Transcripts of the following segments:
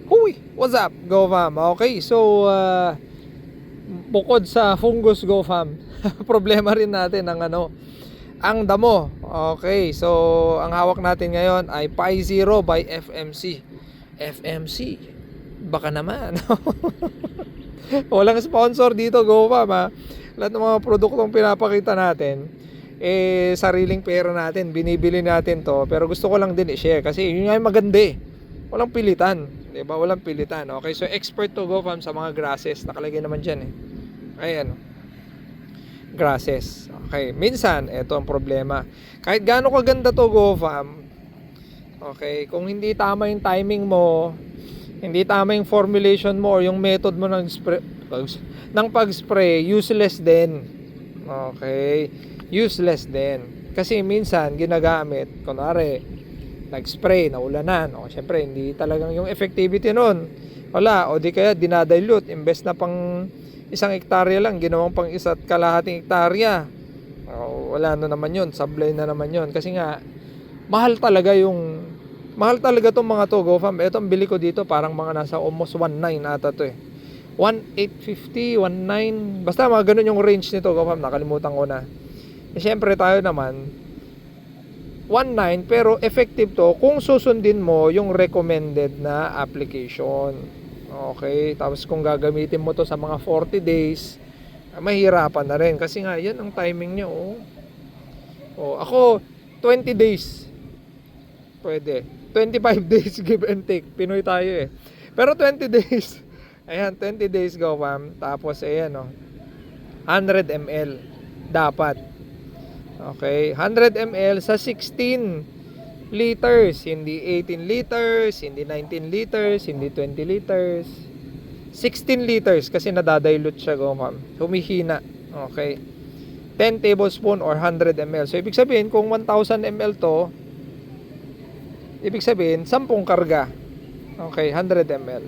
Huy! What's up, GoFam? Okay, so bukod sa fungus, GoFam, problema rin natin ang damo. Okay, so ang hawak natin ngayon ay Pi Zero by FMC. FMC, baka naman. Walang sponsor dito, GoFam, ha. Lahat ng mga produktong pinapakita natin, sariling pera natin, binibili natin to. Pero gusto ko lang din i-share kasi yun nga yung maganda eh. Walang pilitan, 'di ba? Walang pilitan. Okay, so expert to, GoFam, sa mga grasses. Nakalagay naman diyan eh. Ayan, grasses. Okay, minsan ito ang problema. Kahit gaano kaganda to, GoFam, okay, kung hindi tama yung timing mo, hindi tama yung formulation mo or yung method mo ng pag-spray, useless din. Okay, useless din. Kasi minsan ginagamit, kunwari nag-spray, naulanan, o syempre hindi talagang yung effectivity nun wala, o di kaya dinadilute, imbes na pang 1 hektarya lang, ginawang pang 1.5 hektarya. Wala na naman yun, sablay na naman yun, kasi nga mahal talaga tong mga to, GoFam. Ito ang bili ko dito, parang mga nasa almost 1.9 ata to eh, 1.850, 1.9, basta mga ganun yung range nito, GoFam. Nakalimutan ko na. Syempre tayo naman 1.9, pero effective to kung susundin mo yung recommended na application. Okay, tapos kung gagamitin mo to sa mga 40 days, mahirapan na rin kasi nga yan ang timing niya. Ako 20 days pwede, 25 days give and take, Pinoy tayo eh. Pero 20 days, ayan, 20 days, GoFam. Tapos ayan 100 ml dapat. Okay, 100 ml sa 16 liters, hindi 18 liters, hindi 19 liters, hindi 20 liters. 16 liters kasi nadadilute siya, GoFam. Humihina. Okay. 10 tablespoon or 100 ml. So ibig sabihin kung 1000 ml to, ibig sabihin 10 karga. Okay, 100 ml.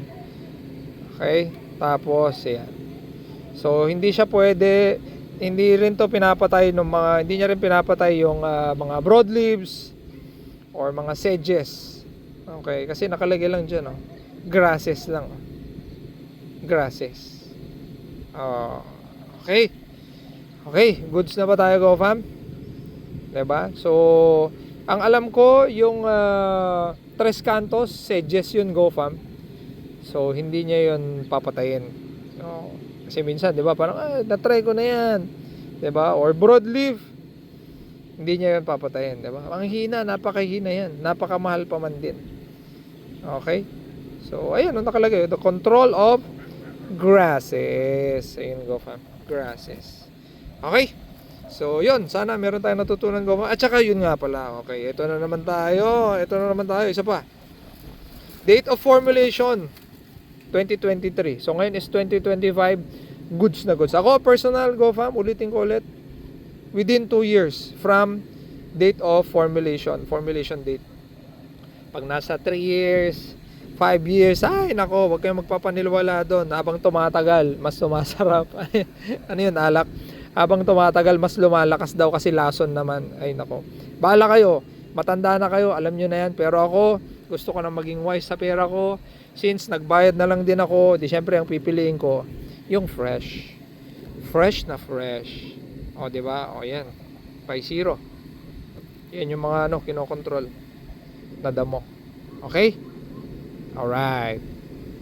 Okay? Tapos ayan. So hindi siya pwede, hindi rin to pinapatay ng mga, hindi niya rin pinapatay yung mga broadleaves or mga sedges. Okay, kasi nakalagay lang diyan grasses lang. Grasses. Okay. Okay, goods na ba tayo, GoFam? 'Di ba? So, ang alam ko yung Tres Cantos sedges yun, GoFam. So, hindi niya yun papatayin. Kasi minsan, 'di ba, parang na-try ko na 'yan. 'Di ba? Or broadleaf. Hindi niya 'yan papatayin, 'di ba? Ang hina, napakahina 'yan. Napakamahal pa man din. Okay? So, ayun, nakalagay, the control of grasses. Ayun, GoFam. Grasses. Okay? So, yun, sana meron tayong natutunan, GoFam. At saka yun nga pala. Okay, ito na naman tayo. Isa pa. Date of formulation 2023. So ngayon is 2025. Goods na goods. Ako personal, GoFam, ulitin ko ulit, within 2 years from date of formulation date. Pag nasa 3 years, 5 years, ay nako, wag kayong magpapanilwala doon. Habang tumatagal, mas sumasarap. Ano yun, alak? Habang tumatagal, mas lumalakas daw kasi lason naman. Ay nako, bahala kayo, matanda na kayo, alam nyo na yan. Pero ako, gusto ko na maging wise sa pera ko. Since nagbayad na lang din ako, di syempre ang pipiliin ko yung fresh. Fresh na fresh. O, di ba? O, yan. Pi Zero. Yan yung mga kinokontrol na damo. Okay? Alright.